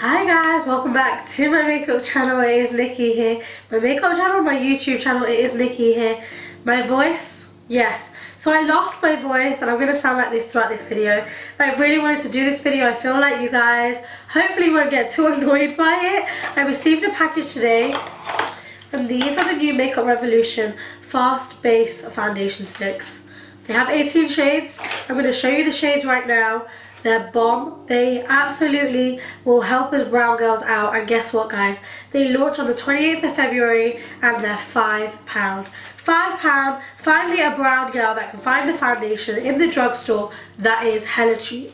Hi guys, welcome back to my makeup channel. It is Nikki here. My makeup channel, my YouTube channel, it is Nikki here. My voice, yes. So I lost my voice and I'm going to sound like this throughout this video. But I really wanted to do this video. I feel like you guys hopefully won't get too annoyed by it. I received a package today and these are the new Makeup Revolution Fast Base Foundation Sticks. They have 18 shades. I'm going to show you the shades right now. They're bomb. They absolutely will help us brown girls out. And guess what, guys? They launch on the 28th of February and they're £5. £5. Finally a brown girl that can find a foundation in the drugstore that is hella cheap.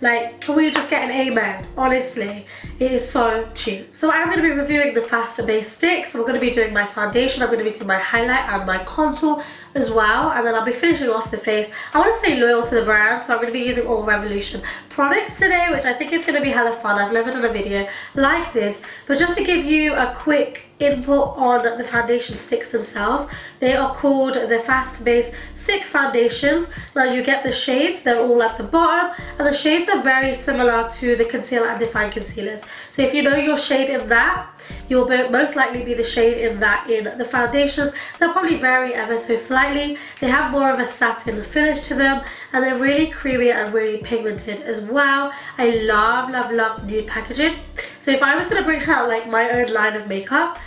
Like, can we just get an amen? Honestly, it is so cheap. So I'm going to be reviewing the faster base sticks. I'm going to be doing my foundation. I'm going to be doing my highlight and my contour as well. And then I'll be finishing off the face. I want to stay loyal to the brand, so I'm going to be using all Revolution products today, which I think is going to be hella fun. I've never done a video like this. But just to give you a quick input on the foundation sticks themselves, they are called the Fast Base Stick Foundations. Now you get the shades, they're all at the bottom, and the shades are very similar to the concealer and define concealers. So if you know your shade in that, you'll most likely be the shade in that in the foundations. They'll probably vary ever so slightly. They have more of a satin finish to them and they're really creamy and really pigmented as well. I love nude packaging. So if I was going to bring out like my own line of makeup,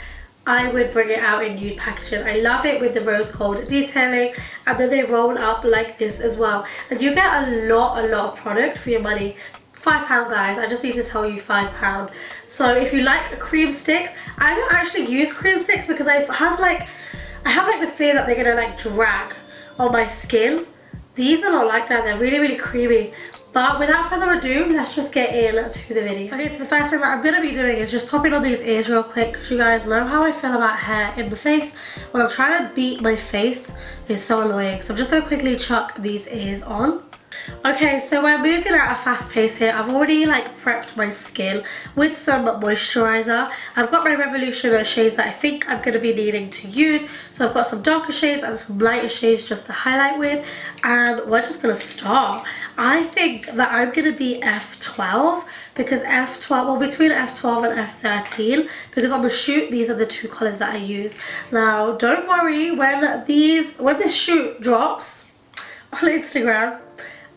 I would bring it out in nude packaging. I love it with the rose gold detailing, and then they roll up like this as well. And you get a lot of product for your money. £5 guys, I just need to tell you £5. So if you like cream sticks, I don't actually use cream sticks because I have like the fear that they're gonna like drag on my skin. These are not like that, they're really creamy. But without further ado, let's just get into the video. Okay, so the first thing that I'm going to be doing is just popping on these ears real quick, because you guys know how I feel about hair in the face. When I'm trying to beat my face, it's so annoying. So I'm just going to quickly chuck these ears on. Okay, so we're moving at a fast pace here. I've already like prepped my skin with some moisturizer. I've got my Revolution shades that I think I'm going to be needing to use. So I've got some darker shades and some lighter shades just to highlight with. And we're just going to start. I think that I'm going to be F12 because F12, well, between F12 and F13, because on the shoot these are the two colors that I use. Now don't worry, when this shoot drops on Instagram,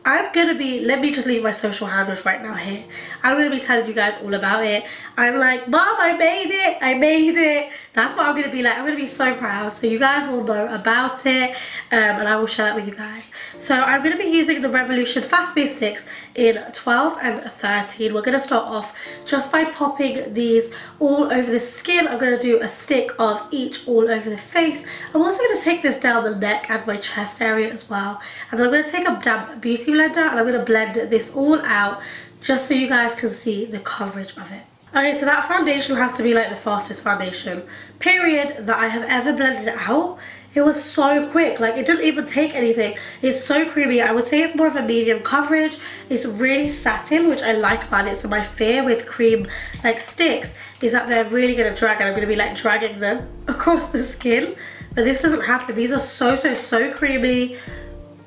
I'm going to be, let me just leave my social handles right now here. I'm going to be telling you guys all about it. I'm like, Mom, I made it. I made it. That's what I'm going to be like. I'm going to be so proud. So you guys will know about it. And I will share that with you guys. So I'm going to be using the Revolution Fast Base Sticks in 12 and 13. We're going to start off just by popping these all over the skin. I'm going to do a stick of each all over the face. I'm also going to take this down the neck and my chest area as well. And then I'm going to take a damp beauty blender and I'm going to blend this all out just so you guys can see the coverage of it. Okay, so that foundation has to be like the fastest foundation period that I have ever blended out. It was so quick, like it didn't even take anything. It's so creamy. I would say it's more of a medium coverage. It's really satin, which I like about it. So my fear with cream like sticks is that they're really gonna drag and I'm gonna be like dragging them across the skin. But this doesn't happen. These are so creamy.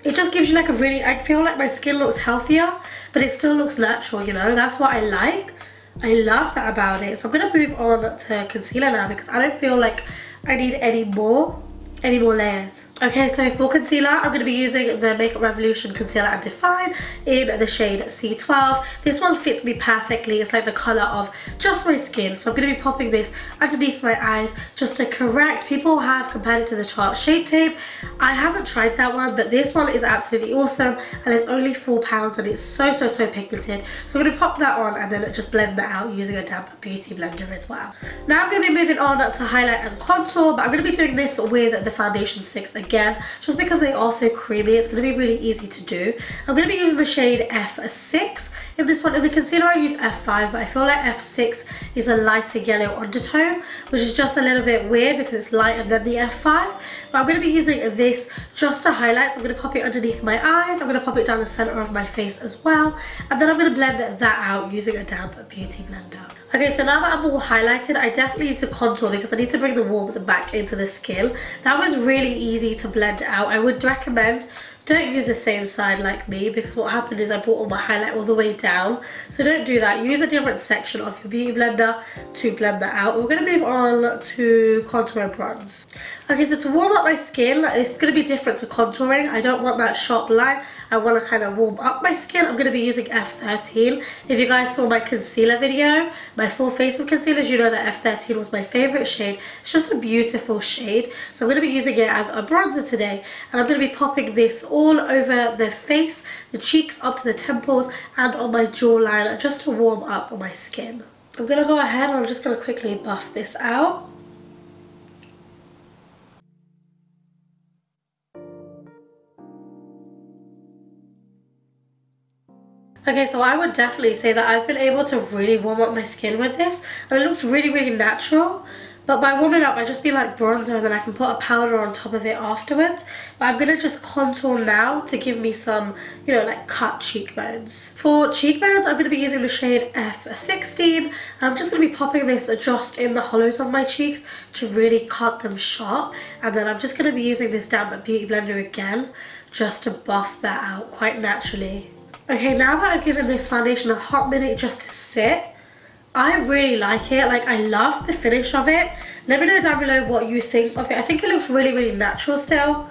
It just gives you like a really, I feel like my skin looks healthier, but it still looks natural, you know? That's what I like. I love that about it. So I'm going to move on to concealer now because I don't feel like I need any more layers. Okay, so for concealer, I'm going to be using the Makeup Revolution Concealer and Define in the shade C12. This one fits me perfectly. It's like the colour of just my skin. So I'm going to be popping this underneath my eyes just to correct. People have compared it to the Tarte Shape Tape. I haven't tried that one, but this one is absolutely awesome. And it's only £4 and it's so pigmented. So I'm going to pop that on and then just blend that out using a damp beauty blender as well. Now I'm going to be moving on to highlight and contour, but I'm going to be doing this with the foundation sticks again, just because they are so creamy. It's going to be really easy to do. I'm going to be using the shade F6 in this one. In the concealer I use F5, but I feel like F6 is a lighter yellow undertone, which is just a little bit weird because it's lighter than the F5. But I'm going to be using this just to highlight. So I'm going to pop it underneath my eyes. I'm going to pop it down the center of my face as well. And then I'm going to blend that out using a damp beauty blender. Okay, so now that I'm all highlighted, I definitely need to contour because I need to bring the warmth back into the skin. That was really easy to blend out. I would recommend don't use the same side like me, because what happened is I brought all my highlight all the way down. So don't do that. Use a different section of your beauty blender to blend that out. We're going to move on to contour and bronze. Okay, so to warm up my skin, it's going to be different to contouring. I don't want that sharp line. I want to kind of warm up my skin. I'm going to be using F13. If you guys saw my concealer video, my full face of concealers, you know that F13 was my favourite shade. It's just a beautiful shade. So I'm going to be using it as a bronzer today. And I'm going to be popping this all over the face, the cheeks, up to the temples, and on my jawline, just to warm up my skin. I'm going to go ahead and I'm just going to quickly buff this out. Okay, so I would definitely say that I've been able to really warm up my skin with this, and it looks really, really natural. But by warming up, I just be like bronzer, and then I can put a powder on top of it afterwards. But I'm going to just contour now to give me some, you know, like cut cheekbones. For cheekbones, I'm going to be using the shade F16. And I'm just going to be popping this just in the hollows of my cheeks to really cut them sharp. And then I'm just going to be using this damp beauty blender again, just to buff that out quite naturally. Okay, now that I've given this foundation a hot minute just to sit, I really like it. Like, I love the finish of it. Let me know down below what you think of it. I think it looks really, really natural still.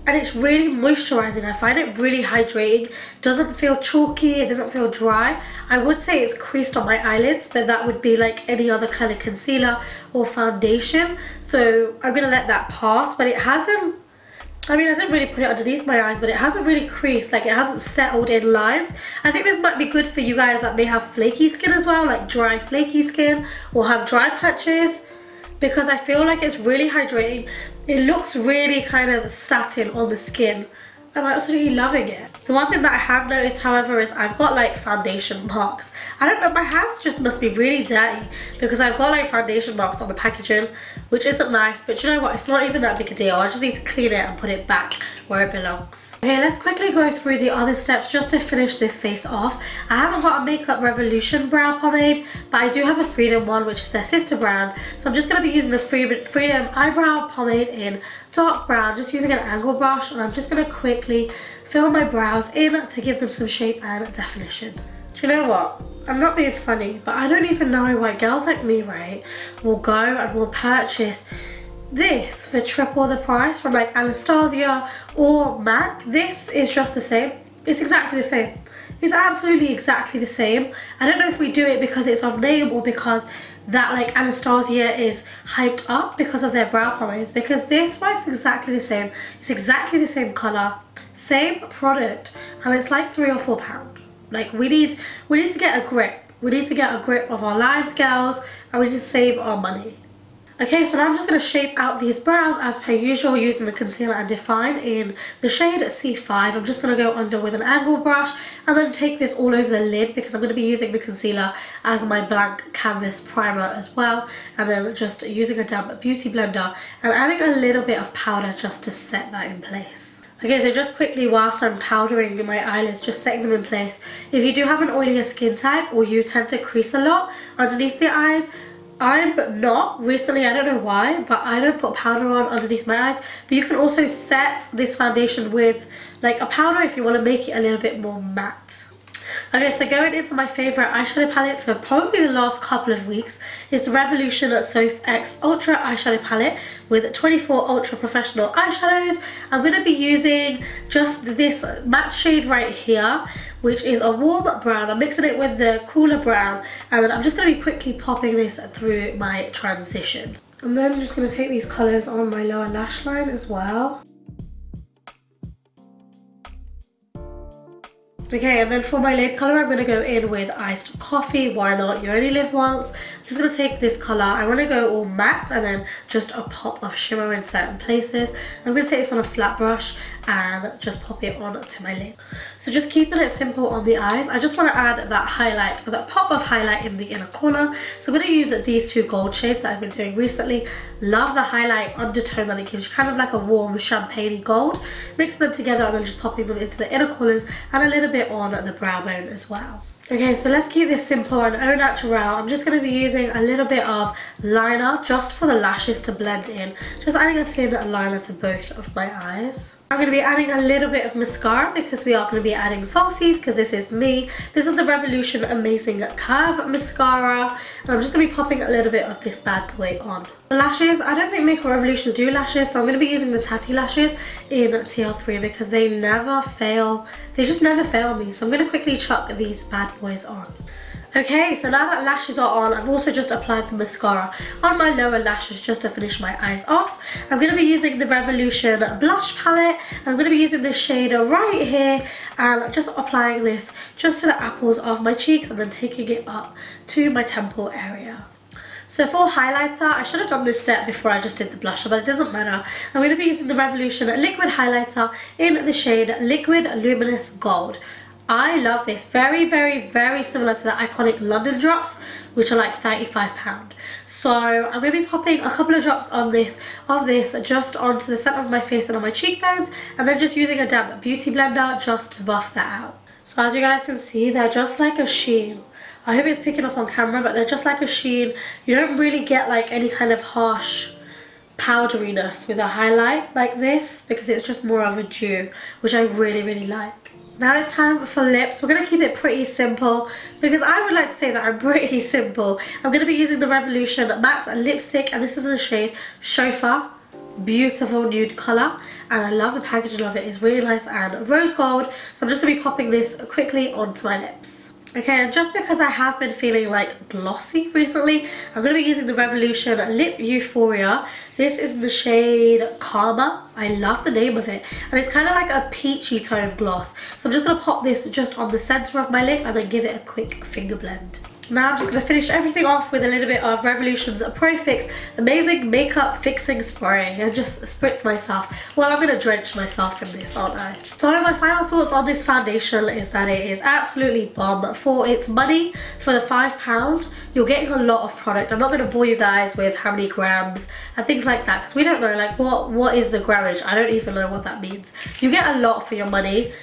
And it's really moisturizing. I find it really hydrating. Doesn't feel chalky, it doesn't feel dry. I would say it's creased on my eyelids, but that would be like any other kind of concealer or foundation. So I'm gonna let that pass, but it hasn't, I mean, I didn't really put it underneath my eyes, but it hasn't really creased, like it hasn't settled in lines. I think this might be good for you guys that may have flaky skin as well, like dry flaky skin, or have dry patches, because I feel like it's really hydrating. It looks really kind of satin on the skin. I'm absolutely loving it. The one thing that I have noticed, however, is I've got like foundation marks. I don't know, my hands just must be really dirty, because I've got like foundation marks on the packaging, which isn't nice, but you know what, it's not even that big a deal. I just need to clean it and put it back where it belongs. Okay, let's quickly go through the other steps just to finish this face off. I haven't got a Makeup Revolution brow pomade, but I do have a Freedom one, which is their sister brand. So I'm just going to be using the Freedom eyebrow pomade in dark brown, just using an angle brush, and I'm just going to quickly fill my brows in to give them some shape and definition. Do you know what? I'm not being funny, but I don't even know why girls like me, right, will go and will purchase this for triple the price from like Anastasia or MAC. This is just the same. It's exactly the same. It's absolutely exactly the same. I don't know if we do it because it's of name or because that like Anastasia is hyped up because of their brow pomades, because this works exactly the same. It's exactly the same color, same product, and it's like £3 or £4. Like, we need to get a grip. We need to get a grip of our lives, girls, and we need to save our money. Okay, so now I'm just going to shape out these brows as per usual using the concealer and define in the shade C5. I'm just going to go under with an angle brush and then take this all over the lid, because I'm going to be using the concealer as my blank canvas primer as well, and then just using a damp beauty blender and adding a little bit of powder just to set that in place. Okay, so just quickly, whilst I'm powdering my eyelids, just setting them in place. If you do have an oilier skin type or you tend to crease a lot underneath the eyes, I'm not. Recently, I don't know why, but I don't put powder on underneath my eyes. But you can also set this foundation with like a powder if you want to make it a little bit more matte. Okay, so going into my favourite eyeshadow palette for probably the last couple of weeks is the Revolution SOPHX Ultra Eyeshadow Palette with 24 Ultra Professional eyeshadows. I'm going to be using just this matte shade right here, which is a warm brown. I'm mixing it with the cooler brown, and then I'm just going to be quickly popping this through my transition. And then I'm just going to take these colours on my lower lash line as well. Okay, and then for my lid colour, I'm going to go in with Iced Coffee. Why not? You only live once. I'm just going to take this colour. I want to go all matte and then just a pop of shimmer in certain places. I'm going to take this on a flat brush and just pop it onto my lid. So just keeping it simple on the eyes. I just want to add that highlight, that pop of highlight in the inner corner. So I'm going to use these two gold shades that I've been doing recently. Love the highlight undertone that it gives you, kind of like a warm champagne-y gold. Mix them together and then just popping them into the inner corners and a little bit on the brow bone as well. Okay, so let's keep this simple and au naturel. I'm just going to be using a little bit of liner just for the lashes to blend in. Just adding a thin liner to both of my eyes. I'm going to be adding a little bit of mascara because we are going to be adding falsies because this is me. This is the Revolution Amazing Curve Mascara. And I'm just going to be popping a little bit of this bad boy on. The lashes, I don't think Makeup Revolution do lashes, so I'm going to be using the TATTI lashes in TL3 because they never fail. They just never fail me. So I'm going to quickly chuck these bad boys on. Okay, so now that lashes are on, I've also just applied the mascara on my lower lashes just to finish my eyes off. I'm going to be using the Revolution blush palette. I'm going to be using this shade right here and just applying this just to the apples of my cheeks and then taking it up to my temple area. So for highlighter, I should have done this step before I just did the blusher, but it doesn't matter. I'm going to be using the Revolution liquid highlighter in the shade Liquid Luminous Gold. I love this. Very, very, very similar to the iconic London drops, which are like £35. So I'm going to be popping a couple of drops on this just onto the centre of my face and on my cheekbones, and then just using a damp beauty blender just to buff that out. So as you guys can see, they're just like a sheen. I hope it's picking up on camera, but they're just like a sheen. You don't really get like any kind of harsh powderiness with a highlight like this because it's just more of a dew, which I really, really like. Now it's time for lips. We're going to keep it pretty simple because I would like to say that I'm pretty simple. I'm going to be using the Revolution matte lipstick, and this is in the shade Chauffeur. Beautiful nude colour, and I love the packaging of it. It's really nice and rose gold. So I'm just going to be popping this quickly onto my lips. Okay, and just because I have been feeling like glossy recently, I'm going to be using the Revolution Lip Euphoria. This is the shade Karma. I love the name of it. And it's kind of like a peachy tone gloss. So I'm just going to pop this just on the centre of my lip and then give it a quick finger blend. Now I'm just going to finish everything off with a little bit of Revolution's Pro Fix Amazing Makeup Fixing Spray and just spritz myself. Well, I'm going to drench myself in this, aren't I? So my final thoughts on this foundation is that it is absolutely bomb. For its money, for the £5, you're getting a lot of product. I'm not going to bore you guys with how many grams and things like that because we don't know like what is the grammage. I don't even know what that means. You get a lot for your money.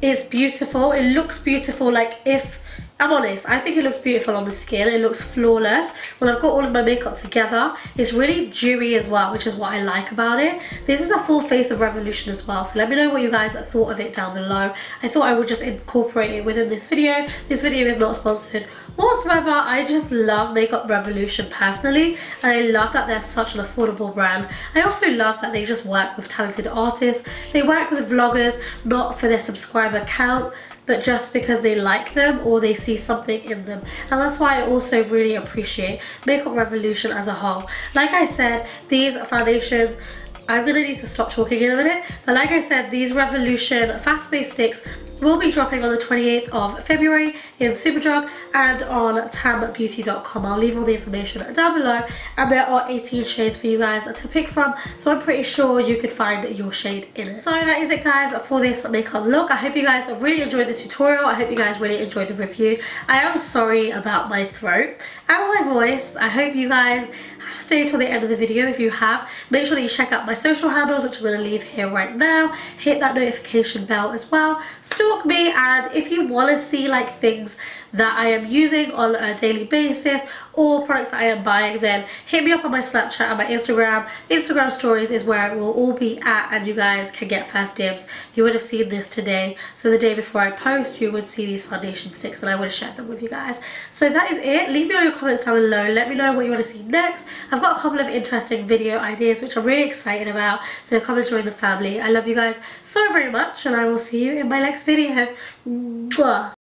It's beautiful. It looks beautiful. Like if I'm honest, I think it looks beautiful on the skin. It looks flawless. When I've got all of my makeup together, it's really dewy as well, which is what I like about it. This is a full face of Revolution as well, so let me know what you guys thought of it down below. I thought I would just incorporate it within this video. This video is not sponsored whatsoever. I just love Makeup Revolution personally, and I love that they're such an affordable brand. I also love that they just work with talented artists. They work with vloggers, not for their subscriber count, but just because they like them or they see something in them. And that's why I also really appreciate Makeup Revolution as a whole. Like I said, these foundations, I'm gonna need to stop talking in a minute, but like I said, these Revolution Fast Base Sticks will be dropping on the 28th of February in Superdrug and on tambeauty.com. I'll leave all the information down below, and there are 18 shades for you guys to pick from, so I'm pretty sure you could find your shade in it. So that is it guys for this makeup look. I hope you guys really enjoyed the tutorial. I hope you guys really enjoyed the review. I am sorry about my throat and my voice. I hope you guys stay till the end of the video. If you have, make sure that you check out my social handles, which I'm going to leave here right now. Hit that notification bell as well. Stalk me, and if you want to see like things that I am using on a daily basis or products that I am buying, then hit me up on my Snapchat and my Instagram. Instagram stories is where it will all be at, and you guys can get first dibs. You would have seen this today, so the day before I post you would see these foundation sticks and I would have shared them with you guys. So that is it. Leave me all your comments down below. Let me know what you want to see next. I've got a couple of interesting video ideas which I'm really excited about, so come and join the family. I love you guys so very much, and I will see you in my next video. Mwah.